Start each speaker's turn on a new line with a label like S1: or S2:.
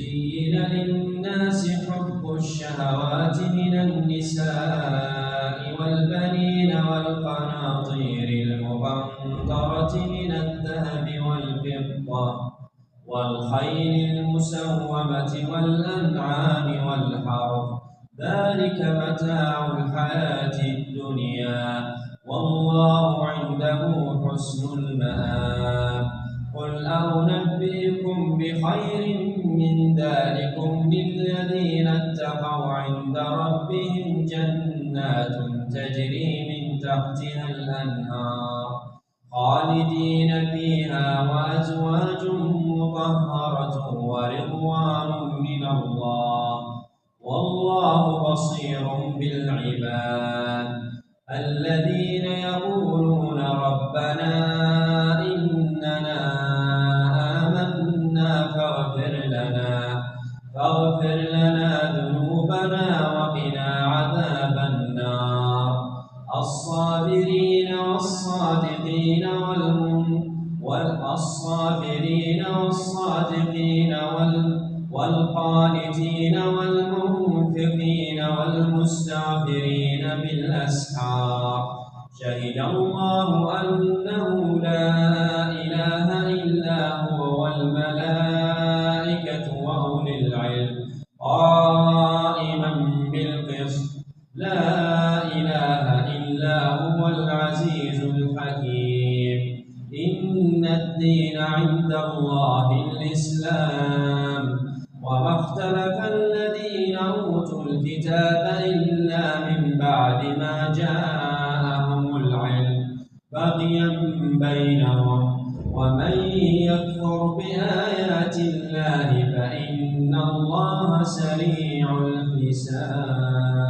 S1: زين للناس حب الشهوات من النساء والبنين والقناطير المقنطرة من الذهب والفضة والخيل المسومة والأنعام والحرث ذلك متاع الحياة الدنيا والله عنده حسن المآب قل أنبئكم بخير من ذلكم للذين اتقوا عند ربهم جنات تجري من تحتها الأنهار خالدين فيها وأزواج مطهرة ورضوان من الله والله بصير بالعباد الذين يقولون ربنا إننا آمنا فاغفر لنا ذنوبنا وقنا عذاب النار الصابرين والصادقين والقانتين والمنفقين والمستغفرين بالأسحار شهد الله أنه لا إله إلا هو والملائكة وأولي العلم قائما بالقسط لا إله إلا هو العزيز الحكيم إن الدين عند الله الإسلام وما اختلف الذين أوتوا الكتاب إلا من بعد ما جاءهم العلم بغيا بينهم ومن يكفر بآيات الله فإن الله سريع الحساب.